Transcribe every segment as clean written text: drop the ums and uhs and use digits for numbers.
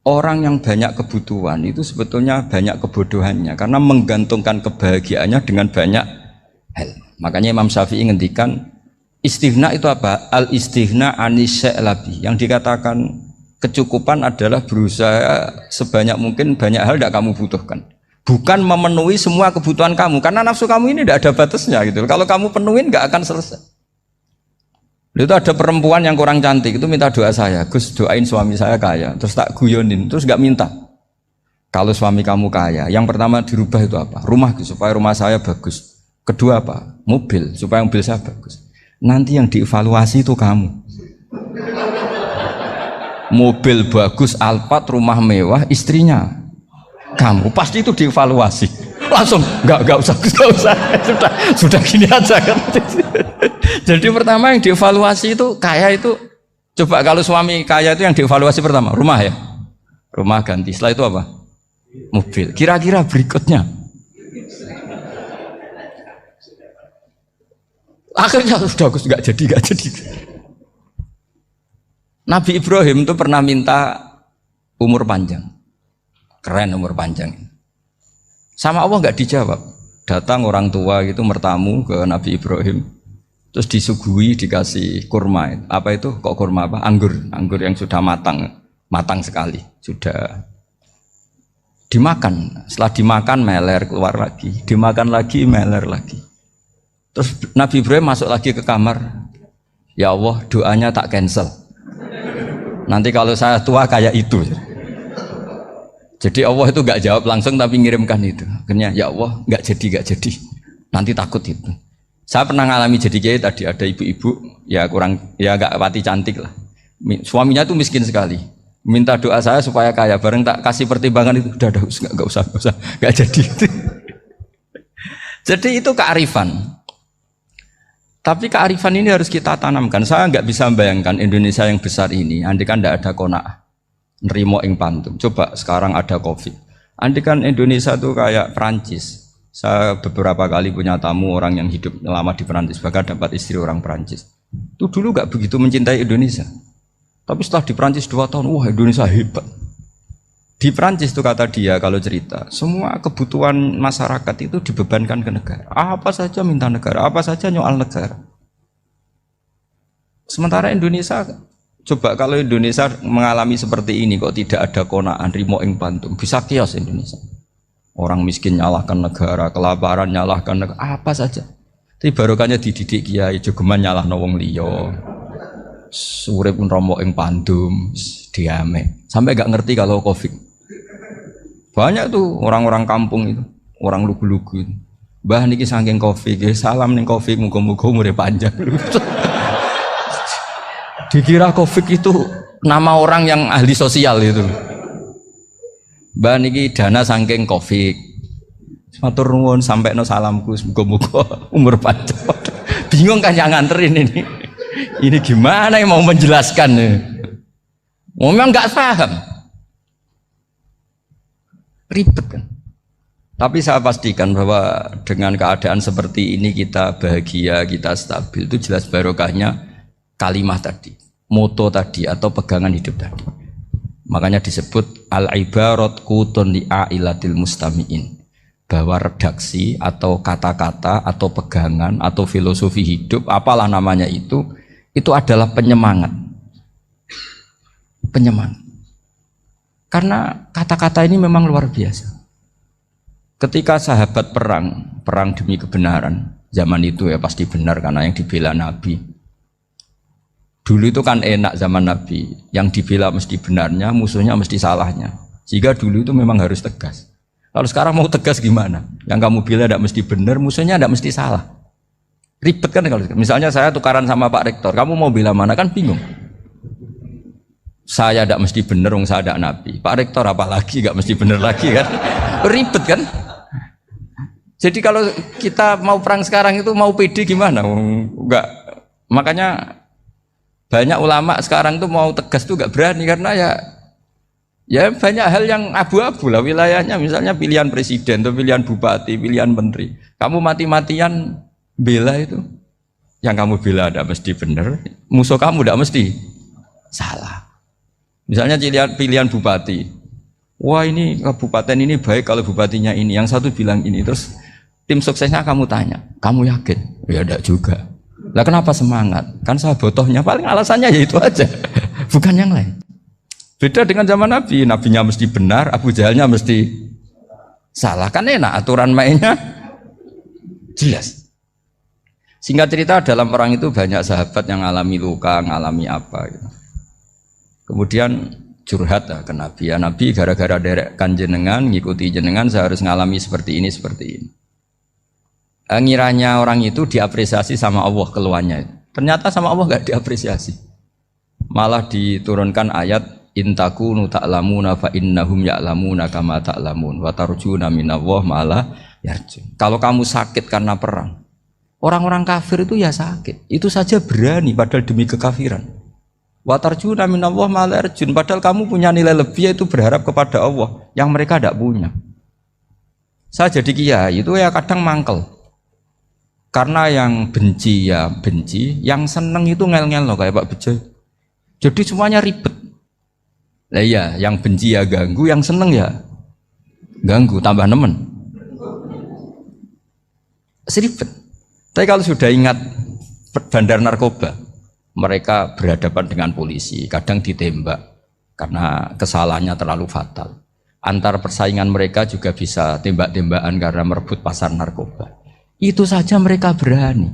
orang yang banyak kebutuhan itu sebetulnya banyak kebodohannya karena menggantungkan kebahagiaannya dengan banyak hal. Makanya Imam Syafi'i ngendikan istighna itu apa? Al istighna anisya'labi. Yang dikatakan kecukupan adalah berusaha sebanyak mungkin banyak hal tidak kamu butuhkan. Bukan memenuhi semua kebutuhan kamu karena nafsu kamu ini tidak ada batasnya gitu. Kalau kamu penuhin nggak akan selesai. Itu ada perempuan yang kurang cantik itu minta doa saya, Gus doain suami saya kaya, terus tak guyonin, terus nggak minta. Kalau suami kamu kaya, yang pertama dirubah itu apa? Rumah Gus, supaya rumah saya bagus. Kedua apa? Mobil, supaya mobil saya bagus. Nanti yang dievaluasi itu kamu. Mobil bagus, Alphard, rumah mewah, istrinya kamu pasti itu dievaluasi. Langsung nggak usah sudah gini aja kan. Jadi pertama yang dievaluasi itu kaya itu, coba kalau suami kaya itu yang dievaluasi pertama rumah ya, rumah ganti. Setelah itu apa? Mobil. Kira-kira berikutnya akhirnya sudah nggak jadi. Nabi Ibrahim itu pernah minta umur panjang, keren umur panjang. Sama Allah nggak dijawab. Datang orang tua gitu mertamu ke Nabi Ibrahim, terus disuguhi dikasih kurma. Apa itu? Kok kurma apa? Anggur yang sudah matang sekali, sudah dimakan. Setelah dimakan meler keluar lagi, dimakan lagi meler lagi. Terus Nabi Ibrahim masuk lagi ke kamar. Ya Allah, doanya tak cancel. Nanti kalau saya tua kayak itu. Jadi Allah itu nggak jawab langsung tapi ngirimkan itu. Akhirnya ya Allah nggak jadi. Nanti takut itu. Saya pernah ngalami jadi kiai tadi, ada ibu-ibu ya kurang ya nggak pati cantik lah. Suaminya tuh miskin sekali. Minta doa saya supaya kaya. Bareng tak kasih pertimbangan itu udah nggak usah nggak jadi. Jadi itu kearifan. Tapi kearifan ini harus kita tanamkan. Saya nggak bisa membayangkan Indonesia yang besar ini, andai kan tidak ada qanaah, nerimo ing pantum. Coba sekarang ada Covid. Andai kan Indonesia tuh kayak Perancis. Saya beberapa kali punya tamu orang yang hidup lama di Perancis, bahkan dapat istri orang Perancis. Itu dulu nggak begitu mencintai Indonesia. Tapi setelah di Perancis 2 tahun, wah Indonesia hebat. Di Perancis itu kata dia kalau cerita, semua kebutuhan masyarakat itu dibebankan ke negara. Apa saja minta negara, apa saja nyoal negara. Sementara Indonesia, coba kalau Indonesia mengalami seperti ini kok tidak ada qanaah rimo ing pantum, bisa kios Indonesia. Orang miskin nyalahkan negara, kelaparan nyalahkan negara, apa saja. Tapi barokahnya dididik kiai, jogeman nyalahno wong liya. Urip pun romo ing pandum, diame. Sampai gak ngerti kalau Covid. Banyak tuh orang-orang kampung itu, orang lugu-lugu itu. Mbah niki saking Covid, salam ning Covid, muga-muga umure panjang. Dikira Covid itu nama orang yang ahli sosial itu. Mbah niki dana saking Covid. Matur nuwun sampekno salamku, muga-muga umur panjang. Bingung kan yang nganterin ini. Ini gimana yang mau menjelaskan? Memang nggak paham. Ribet kan. Tapi saya pastikan bahwa dengan keadaan seperti ini kita bahagia, kita stabil, itu jelas barokahnya kalimah tadi, moto tadi atau pegangan hidup tadi. Makanya disebut al-ibarat qutun li'ailatil mustami'in, bahwa redaksi atau kata-kata atau pegangan atau filosofi hidup, apalah namanya itu adalah penyemangat. Penyemangat. Karena kata-kata ini memang luar biasa. Ketika sahabat perang demi kebenaran, zaman itu ya pasti benar karena yang dibela Nabi. Dulu itu kan enak zaman Nabi, yang dibela mesti benarnya, musuhnya mesti salahnya. Sehingga dulu itu memang harus tegas. Kalau sekarang mau tegas gimana? Yang kamu bela tidak mesti benar, musuhnya tidak mesti salah. Ribet kan kalau misalnya saya tukaran sama Pak Rektor, kamu mau bela mana kan bingung. Saya tidak mesti benar, saya tidak Nabi. Pak Rektor apalagi nggak mesti benar lagi kan? Ribet kan? Jadi kalau kita mau perang sekarang itu mau pede gimana? Enggak. Makanya banyak ulama sekarang tuh mau tegas tuh nggak berani karena ya banyak hal yang abu-abu lah wilayahnya. Misalnya pilihan presiden atau pilihan bupati, pilihan menteri. Kamu mati-matian bela itu, yang kamu bela tidak mesti benar, musuh kamu tidak mesti salah. Misalnya pilihan bupati, Wah ini kabupaten ini baik kalau bupatinya ini, yang satu bilang ini, terus tim suksesnya kamu tanya, kamu yakin? Ya enggak juga. Lah kenapa semangat? Kan sahabotohnya paling alasannya ya itu aja, bukan yang lain. Beda dengan zaman Nabi, nabinya mesti benar, Abu Jahalnya mesti salah. Kan enak aturan mainnya jelas. Singkat cerita dalam perang itu banyak sahabat yang alami luka, ngalami apa gitu. Kemudian curhat ke Nabi, ya Nabi gara-gara derekkan jenengan, ngikuti jenengan saya harus ngalami seperti ini, seperti ini. Ngiranya orang itu diapresiasi sama Allah keluarnya. Ternyata sama Allah gak diapresiasi. Malah diturunkan ayat intakunu ta'lamuna fa innahum ya'lamuna kama ta'lamun wa tarjuna minallah ma'ala yarjun. Kalau kamu sakit karena perang, orang-orang kafir itu ya sakit. Itu saja berani padahal demi kekafiran. Wa tarjuna minallah ma'ala yarjun. Padahal kamu punya nilai lebih yaitu berharap kepada Allah yang mereka tidak punya. Saya jadi kiai itu ya kadang mangkel. Karena yang benci ya benci, yang seneng itu ngel-ngel loh kayak Pak Bejo. Jadi semuanya ribet. Lah iya, yang benci ya ganggu, yang seneng ya ganggu, tambah nemen. Seribet. Tapi kalau sudah ingat bandar narkoba, mereka berhadapan dengan polisi, kadang ditembak karena kesalahannya terlalu fatal. Antar persaingan mereka juga bisa tembak-tembakan karena merebut pasar narkoba. Itu saja mereka berani.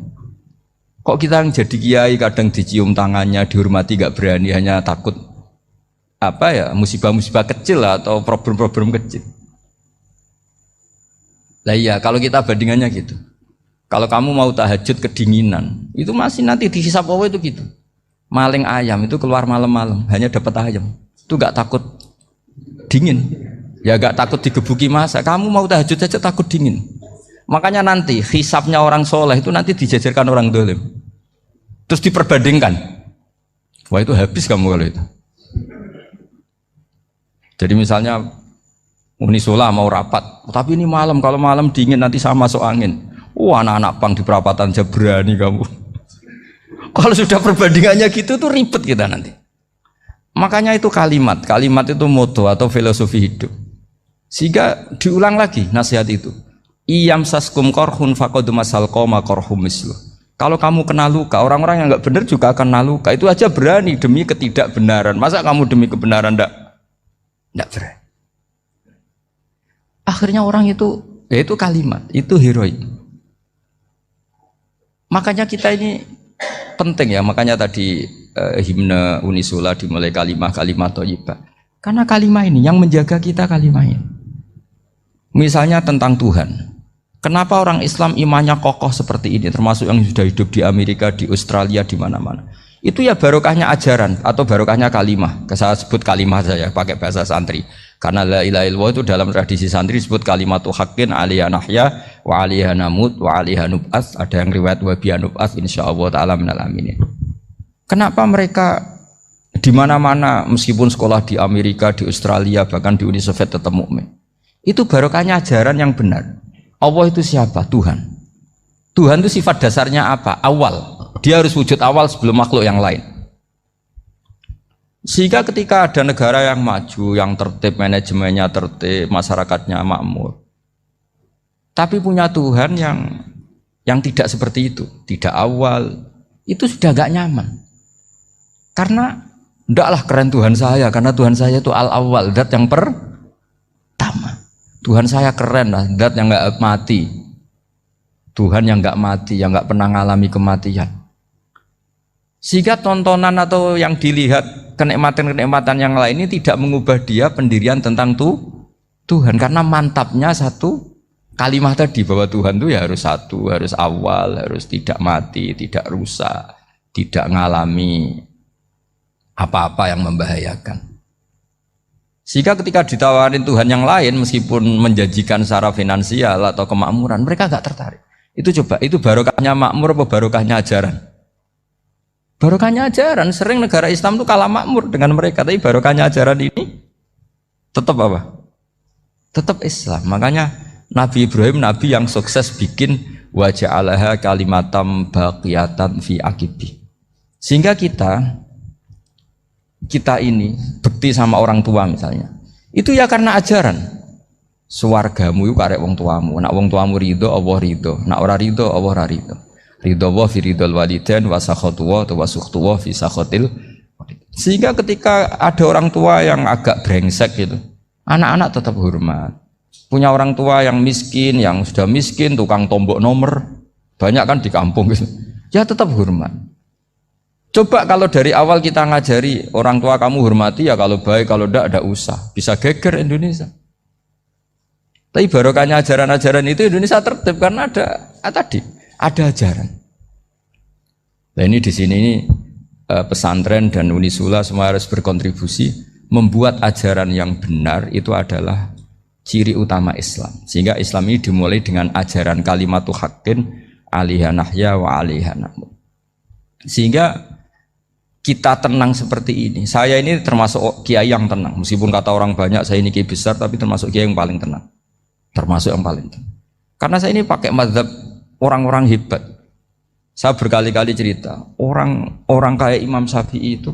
Kok kita yang jadi kiai kadang dicium tangannya, dihormati gak berani, hanya takut apa ya, musibah-musibah kecil lah, atau problem-problem kecil. Lah iya, kalau kita bandingannya gitu. Kalau kamu mau tahajud kedinginan, itu masih nanti dihisab Allah itu gitu. Maling ayam itu keluar malam-malam, hanya dapat ayam. Itu gak takut dingin. Ya gak takut digebuki masa. Kamu mau tahajud saja takut dingin. Makanya nanti hisabnya orang soleh itu nanti dijajarkan orang dolim, terus diperbandingkan. Wah itu habis kamu kalau itu. Jadi misalnya Unisola mau rapat, tapi ini malam, kalau malam dingin nanti sama masuk angin. Wah anak-anak pang di perapatan aja berani kamu. Kalau sudah perbandingannya gitu tuh ribet kita nanti. Makanya itu kalimat itu moto atau filosofi hidup. Sehingga diulang lagi nasihat itu. Iyam saskum korhun fakodu masal koma korhum mislu. Kalau kamu kena luka, orang-orang yang nggak benar juga akan kena luka. Itu aja berani demi ketidakbenaran. Masa kamu demi kebenaran nggak berani? Akhirnya orang itu, ya itu kalimat, itu heroik. Makanya kita ini penting ya. Makanya tadi himne Unisula dimulai kalimat thayyibah. Karena kalimat ini yang menjaga kita kalimat ini. Misalnya tentang Tuhan. Kenapa orang Islam imannya kokoh seperti ini, termasuk yang sudah hidup di Amerika, di Australia, di mana-mana. Itu ya barokahnya ajaran atau barokahnya kalimah. Saya sebut kalimah saja pakai bahasa santri. Karena la ilaha illallah itu dalam tradisi santri disebut kalimatu haqqin alaiha nahya wa alaiha namut wa alaiha nub'ats. Ada yang riwayat wa biha nub'ats insyaallah taala minal aminin. Kenapa mereka di mana-mana meskipun sekolah di Amerika, di Australia, bahkan di Uni Soviet tetap mukmin? Itu barokahnya ajaran yang benar. Allah itu siapa? Tuhan. Tuhan itu sifat dasarnya apa? Awal. Dia harus wujud awal sebelum makhluk yang lain. Sehingga ketika ada negara yang maju, yang tertib, manajemennya tertib, masyarakatnya makmur, tapi punya Tuhan yang tidak seperti itu, tidak awal, itu sudah gak nyaman. Karena ndaklah keren Tuhan saya, karena Tuhan saya itu al-awwal, zat yang pertama. Tuhan saya keren lah, zat yang nggak mati, Tuhan yang nggak mati, yang nggak pernah mengalami kematian. Sehingga tontonan atau yang dilihat kenikmatan-kenikmatan yang lain ini tidak mengubah dia pendirian tentang Tuhan, karena mantapnya satu kalimat tadi bahwa Tuhan itu ya harus satu, harus awal, harus tidak mati, tidak rusak, tidak mengalami apa-apa yang membahayakan. Sehingga ketika ditawarin Tuhan yang lain meskipun menjanjikan secara finansial atau kemakmuran, mereka gak tertarik. Itu coba, itu barokahnya makmur apa barokahnya ajaran? Barokahnya ajaran. Sering negara Islam itu kalah makmur dengan mereka, tapi barokahnya ajaran ini tetap apa? Tetap Islam. Makanya Nabi Ibrahim, Nabi yang sukses bikin wa ja'alaha kalimatam baqiyatan fi aqibi. Sehingga kita ini bekti sama orang tua misalnya, Itu ya karena ajaran. Swargamu iku karek wong tuamu. Nak wong tuamu ridho, Allah ridho. Nak ora ridho, Allah ora ridho. Ridho wa fi ridhol walidain wa sakhatu wa sukhtu wa fi sakhatil. Sehingga ketika ada orang tua yang agak brengsek gitu, anak-anak tetap hormat. Punya orang tua yang miskin, yang sudah miskin, tukang tombok nomor, banyak kan di kampung gitu. Ya tetap hormat. Coba kalau dari awal kita ngajari orang tua kamu hormati ya, kalau baik, kalau tidak usah. Bisa geger Indonesia. Tapi barokahnya ajaran-ajaran itu Indonesia tertib karena ada ajaran. Nah ini di sini ini pesantren dan Unisula semua harus berkontribusi membuat ajaran yang benar itu adalah ciri utama Islam. Sehingga Islam ini dimulai dengan ajaran kalimatu haqqin alaiha nahya wa alaiha namut. Sehingga kita tenang seperti ini. Saya ini termasuk kiai yang tenang. Meskipun kata orang banyak saya ini kiai besar, tapi termasuk kiai yang paling tenang. Termasuk yang paling tenang. Karena saya ini pakai mazhab orang-orang hebat. Saya berkali-kali cerita, orang kayak Imam Syafi'i itu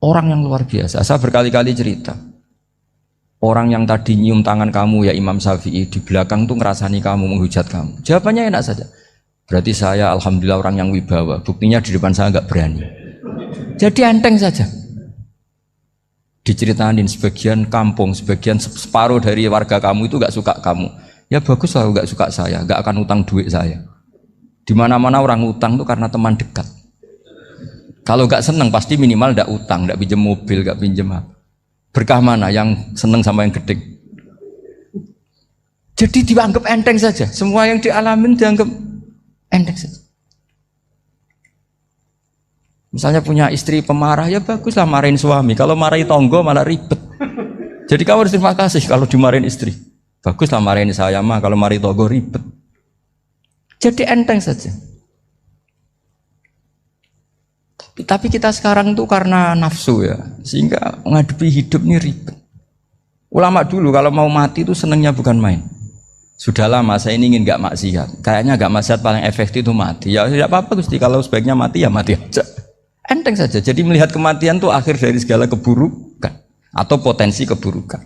orang yang luar biasa. Saya berkali-kali cerita, orang yang tadi nyium tangan kamu ya Imam Syafi'i, di belakang tuh ngerasani kamu, menghujat kamu. Jawabannya enak saja. Berarti saya alhamdulillah orang yang wibawa. Buktinya di depan saya nggak berani. Jadi enteng saja. Diceritain sebagian kampung, sebagian separuh dari warga kamu itu nggak suka kamu. Ya bagus lah nggak suka saya, nggak akan utang duit saya. Di mana-mana orang utang tuh karena teman dekat. Kalau nggak seneng pasti minimal nggak utang, nggak pinjam mobil, nggak pinjam apa. Berkah mana yang seneng sama yang gede? Jadi dianggap enteng saja. Semua yang dialamin dianggap enteng saja. Misalnya punya istri pemarah, ya baguslah marahin suami. Kalau marahin tonggo malah ribet. Jadi kamu harus terima kasih kalau dimarahin istri. Baguslah marahin saya mah, kalau marahin tonggo ribet. Jadi enteng saja. Tapi kita sekarang tuh karena nafsu ya, sehingga menghadapi hidup ini ribet. Ulama dulu kalau mau mati itu senengnya bukan main. Sudah lama saya ini ingin gak maksiat. Kayaknya gak maksiat paling efektif itu mati. Ya tidak apa-apa Gusti, kalau sebaiknya mati ya mati aja. Enteng saja. Jadi melihat kematian itu akhir dari segala keburukan atau potensi keburukan.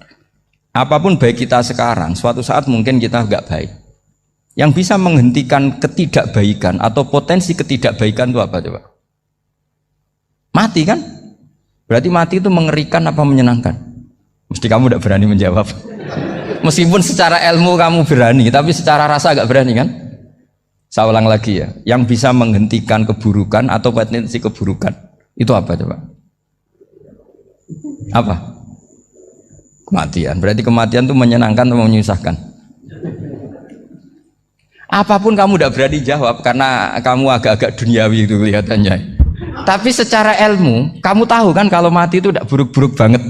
Apapun baik kita sekarang, suatu saat mungkin kita nggak baik. Yang bisa menghentikan ketidakbaikan atau potensi ketidakbaikan itu apa coba? Mati kan? Berarti mati itu mengerikan apa menyenangkan? Mesti kamu tidak berani menjawab. Meskipun secara ilmu kamu berani, tapi secara rasa nggak berani kan? Saya ulang lagi ya, yang bisa menghentikan keburukan atau potensi keburukan itu apa coba? Apa? Kematian. Berarti kematian itu menyenangkan atau menyusahkan? Apapun kamu tidak berani jawab karena kamu agak-agak duniawi itu kelihatannya. Tapi secara ilmu, kamu tahu kan kalau mati itu tidak buruk-buruk banget.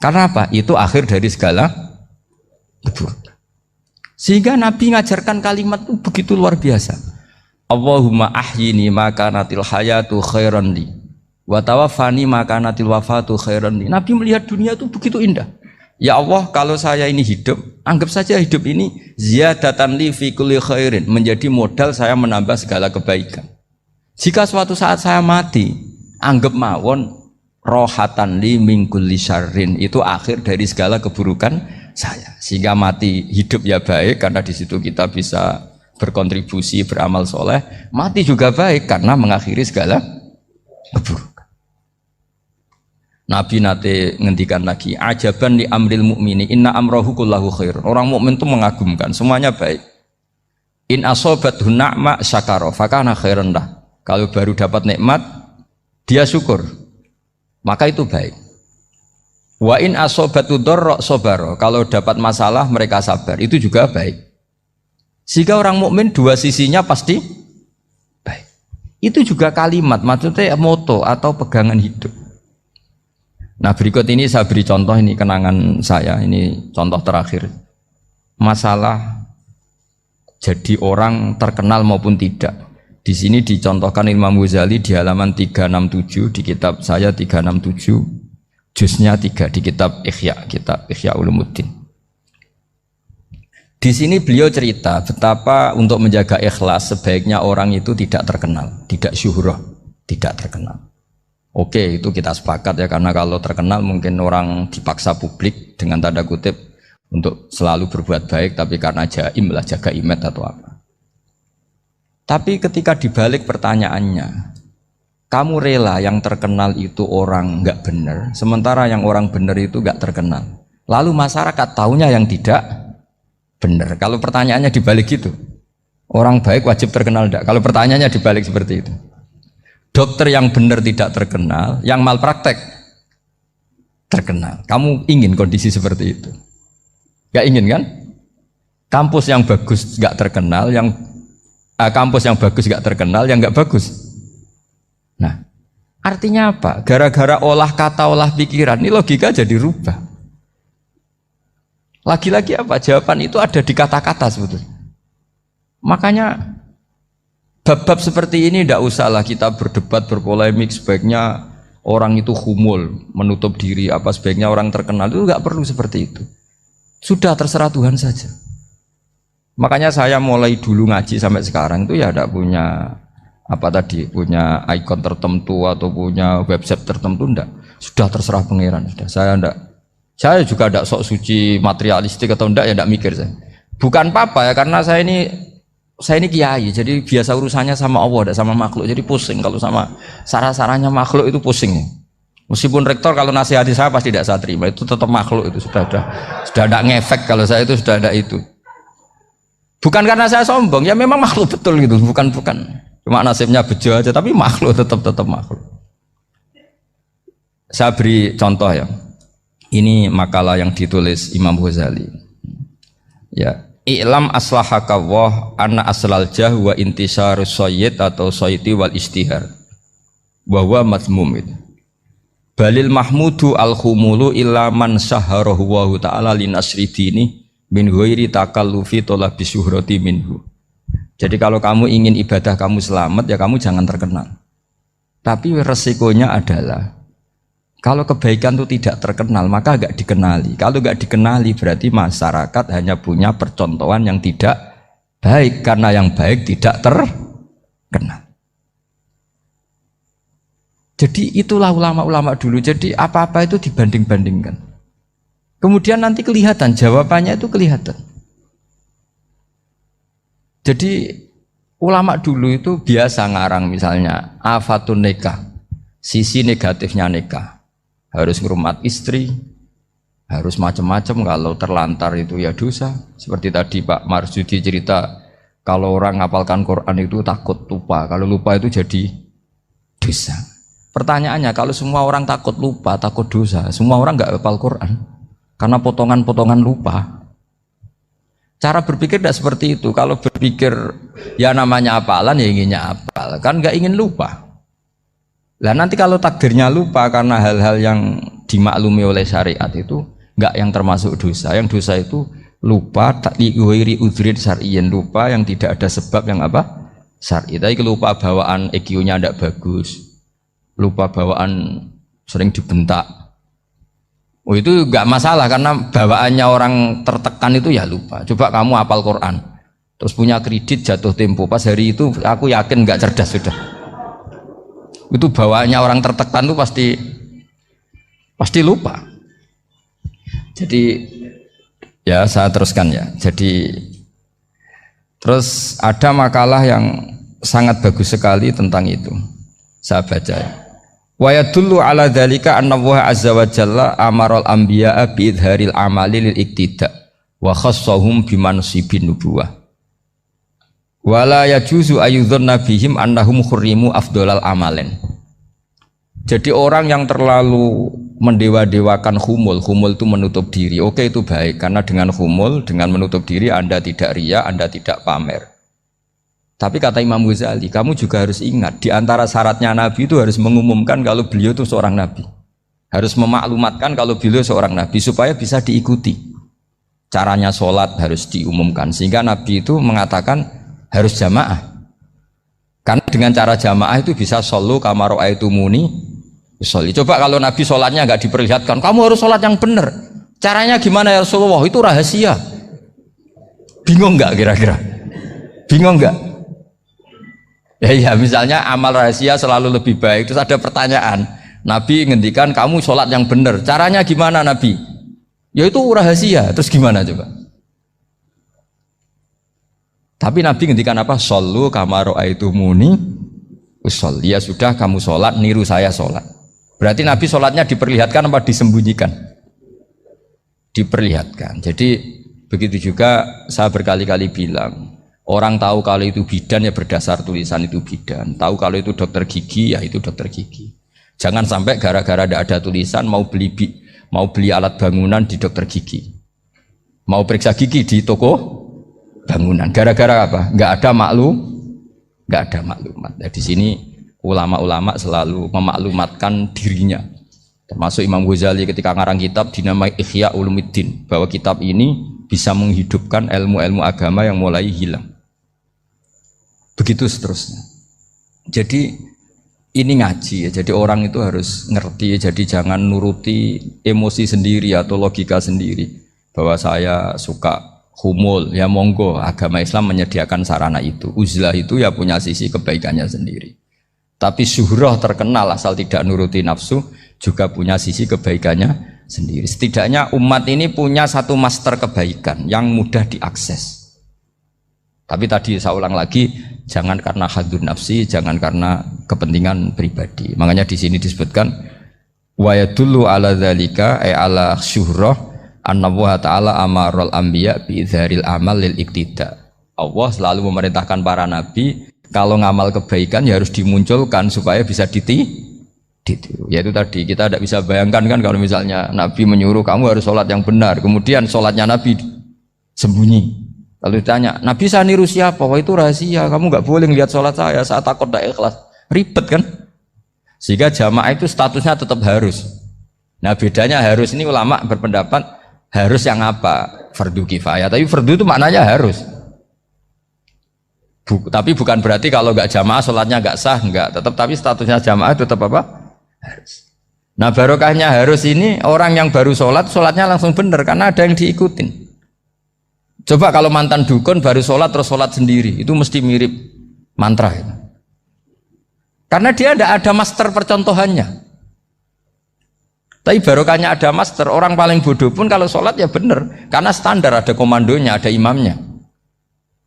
Karena apa? Itu akhir dari segala keburukan. Sehingga Nabi ngajarkan kalimat itu begitu luar biasa. Allahumma ahyini maka natil hayatu khairan li wa tawaffani maka natil wafatu khairan li. Nabi melihat dunia itu begitu indah. Ya Allah, kalau saya ini hidup, anggap saja hidup ini ziyadatan li fi kulli khairin, menjadi modal saya menambah segala kebaikan. Jika suatu saat saya mati, anggap mawon rohatan li min kulli syarrin, itu akhir dari segala keburukan saya. Sehingga mati hidup ya baik karena di situ kita bisa berkontribusi beramal soleh. Mati juga baik karena mengakhiri segala keburukan. Nabi nate ngendikan lagi, ajaban li amril mu'mini inna amrahu kullahu khair. Orang mukmin itu mengagumkan, semuanya baik. In asobathu na'ma syakara fakana khairan lah. Kalau baru dapat nikmat dia syukur, maka itu baik. Wa in asobatu dharra sabara, kalau dapat masalah mereka sabar, itu juga baik. Sehingga orang mukmin dua sisinya pasti baik. Itu juga kalimat, maksudnya moto atau pegangan hidup. Nah berikut ini saya beri contoh, ini kenangan saya, ini contoh terakhir. Masalah jadi orang terkenal maupun tidak. Di sini dicontohkan Imam Ghazali di halaman 367 di kitab saya 367. Juznya 3 di kitab Ihya Ulumuddin. Di sini beliau cerita betapa untuk menjaga ikhlas sebaiknya orang itu tidak terkenal, tidak syuhrah, tidak terkenal. Oke, itu kita sepakat ya, karena kalau terkenal mungkin orang dipaksa publik dengan tanda kutip untuk selalu berbuat baik, tapi karena jaim lah, jaga image atau apa. Tapi ketika dibalik pertanyaannya, kamu rela yang terkenal itu orang nggak benar, sementara yang orang benar itu nggak terkenal. Lalu masyarakat taunya yang tidak benar. Kalau pertanyaannya dibalik gitu, orang baik wajib terkenal enggak? Kalau pertanyaannya dibalik seperti itu. Dokter yang benar tidak terkenal, yang malpraktek terkenal. Kamu ingin kondisi seperti itu? Gak ingin kan? Kampus yang bagus gak terkenal, kampus yang bagus gak terkenal, yang gak bagus. Nah, artinya apa? Gara-gara olah kata, olah pikiran, ini logika jadi rubah. Lagi-lagi apa? Jawaban itu ada di kata-kata sebetulnya. Makanya bab-bab seperti ini tidak usahlah kita berdebat, berpolemik. Sebaiknya orang itu humul, menutup diri, apa sebaiknya orang terkenal, itu nggak perlu seperti itu. Sudah terserah Tuhan saja. Makanya saya mulai dulu ngaji sampai sekarang itu ya tidak punya punya ikon tertentu atau punya website tertentu, enggak. Sudah terserah pangeran, sudah. Saya juga tidak sok suci materialistik atau enggak, ya tidak mikir saya. Bukan apa-apa ya, karena saya ini kiai, jadi biasa urusannya sama Allah, tidak sama makhluk. Jadi pusing kalau sama sarah-sarahnya makhluk itu pusing. Meskipun rektor kalau nasihati saya pasti tidak saya terima, itu tetap makhluk, itu sudah ada ngefek. Kalau saya itu sudah ada itu. Bukan karena saya sombong, ya memang makhluk betul gitu, bukan. Cuma nasibnya bejo aja, tapi makhluk tetap makhluk. Saya beri contoh ya. Ini makalah yang ditulis Imam Ghazali. Ya. I'lam aslahaka Allah anna aslal jah wa intisarus sayyid atau sayyidi wal istihar bahwa mazmum itu. Balil mahmudu al khumulu illa man saharahu wa ta'ala linasri dini min ghairi takallufi talabi syuhrati minhu. Jadi kalau kamu ingin ibadah kamu selamat, ya kamu jangan terkenal. Tapi resikonya adalah kalau kebaikan itu tidak terkenal, maka gak dikenali. Kalau gak dikenali berarti masyarakat hanya punya percontohan yang tidak baik, karena yang baik tidak terkenal. Jadi itulah ulama-ulama dulu. Jadi apa-apa itu dibanding-bandingkan. Kemudian nanti kelihatan, jawabannya itu kelihatan. Jadi ulama dulu itu biasa ngarang misalnya afatun nikah, sisi negatifnya nikah. Harus ngurmat istri, harus macam-macam, kalau terlantar itu ya dosa. Seperti tadi Pak Marsudi cerita, kalau orang ngapalkan Quran itu takut lupa, kalau lupa itu jadi dosa. Pertanyaannya, kalau semua orang takut lupa, takut dosa, semua orang nggak hafal Quran karena potongan-potongan lupa. Cara berpikir tidak seperti itu. Kalau berpikir ya namanya hafalan, ya inginnya hafal, kan nggak ingin lupa. Lah nanti kalau takdirnya lupa karena hal-hal yang dimaklumi oleh syariat itu enggak yang termasuk dosa. Yang dosa itu lupa takliwiri udhrin syar'iyyin, lupa yang tidak ada sebab yang apa? Syar'i. Tapi lupa bawaan EQ-nya tidak bagus. Lupa bawaan sering dibentak. Oh itu enggak masalah karena bawaannya orang tertekan itu ya lupa. Coba kamu hafal Quran, terus punya kredit jatuh tempo, pas hari itu aku yakin enggak cerdas sudah. Itu bawaannya orang tertekan itu pasti lupa. Jadi ya saya teruskan ya. Jadi terus ada makalah yang sangat bagus sekali tentang itu. Saya baca ya. Wa yadullu ala dzalika anna Allah azza wa jalla amaral anbiya'a bi idharil amali lil iktida wa khassahum bi mansibin nubuwah. Wala yajuzu ayyudhanna bihim annahum khurrimu afdolal amalen. Jadi orang yang terlalu mendewa-dewakan humul itu menutup diri. Oke, itu baik, karena dengan humul, dengan menutup diri Anda tidak riya, Anda tidak pamer. Tapi kata Imam Ghazali, kamu juga harus ingat, di antara syaratnya Nabi itu harus mengumumkan kalau beliau itu seorang Nabi. Harus memaklumatkan kalau beliau seorang Nabi supaya bisa diikuti. Caranya sholat harus diumumkan, sehingga Nabi itu mengatakan harus jamaah. Karena dengan cara jamaah itu bisa shollu kama ra'aitumuni usolli. Coba kalau Nabi sholatnya nggak diperlihatkan, kamu harus sholat yang benar. Caranya gimana ya Rasulullah? Itu rahasia. Bingung nggak kira-kira? Bingung nggak? Ya misalnya amal rahasia selalu lebih baik. Terus ada pertanyaan, Nabi ngendikan kamu sholat yang benar. Caranya gimana Nabi? Ya itu rahasia. Terus gimana coba? Tapi Nabi ngendikan apa? Shollu kama ra'aitumuni usolli. Ya sudah kamu sholat, niru saya sholat. Berarti Nabi sholatnya diperlihatkan apa disembunyikan? Diperlihatkan. Jadi begitu juga saya berkali-kali bilang, orang tahu kalau itu bidan ya berdasar tulisan itu bidan. Tahu kalau itu dokter gigi ya itu dokter gigi. Jangan sampai gara-gara tidak ada tulisan mau beli alat bangunan di dokter gigi, mau periksa gigi di toko bangunan. Gara-gara apa? Nggak ada maklumat. Nah, di sini ulama-ulama selalu memaklumatkan dirinya. Termasuk Imam Ghazali ketika ngarang kitab dinamai Ihya Ulumuddin, bahwa kitab ini bisa menghidupkan ilmu-ilmu agama yang mulai hilang. Begitu seterusnya. Jadi ini ngaji ya. Jadi orang itu harus ngerti ya. Jadi jangan nuruti emosi sendiri atau logika sendiri. Bahwa saya suka humul, ya monggo, agama Islam menyediakan sarana itu. Uzlah itu ya punya sisi kebaikannya sendiri. Tapi syuhrah terkenal asal tidak nuruti nafsu juga punya sisi kebaikannya sendiri. Setidaknya umat ini punya satu master kebaikan yang mudah diakses. Tapi tadi saya ulang lagi, jangan karena hadun nafsi, jangan karena kepentingan pribadi. Makanya di sini disebutkan wa yadullu ala dzalika ay ala syuhrah anna wa ta'ala amarul anbiya bi idzharil amal lil iktida. Allah selalu memerintahkan para nabi kalau ngamal kebaikan ya harus dimunculkan supaya bisa ditiru. Yaitu tadi kita tidak bisa bayangkan kan kalau misalnya Nabi menyuruh kamu harus sholat yang benar, kemudian sholatnya Nabi sembunyi. Lalu ditanya, Nabi saya niru siapa? Wah itu rahasia, kamu nggak boleh lihat sholat saya takut tidak ikhlas. Ribet kan? Sehingga jamaah itu statusnya tetap harus. Nah bedanya harus ini ulama berpendapat harus yang apa? Fardu kifayah. Tapi fardu itu maknanya harus. Tapi bukan berarti kalau nggak jamaah sholatnya nggak sah, nggak. Tapi statusnya jamaah tetap apa? Harus. Nah barokahnya harus ini orang yang baru sholatnya langsung benar karena ada yang diikutin. Coba kalau mantan dukun baru sholat terus sholat sendiri, itu mesti mirip mantra ya. Karena dia tidak ada master percontohannya. Tapi barokahnya ada master, orang paling bodoh pun kalau sholat ya benar, karena standar ada komandonya, ada imamnya.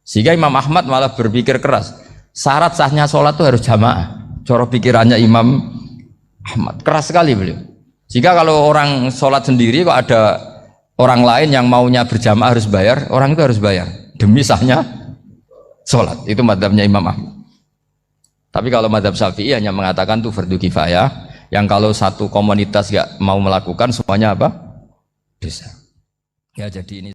Sehingga Imam Ahmad malah berpikir keras, syarat sahnya sholat itu harus jamaah. Cara pikirannya Imam Ahmad keras sekali beliau. Jika kalau orang sholat sendiri kok ada orang lain yang maunya berjamaah harus bayar, orang itu harus bayar demi sahnya sholat. Itu madzhabnya Imam Ahmad. Tapi kalau madzhab Syafi'i hanya mengatakan itu fardu kifayah, yang kalau satu komunitas gak mau melakukan semuanya apa? Dosa. Ya jadi ini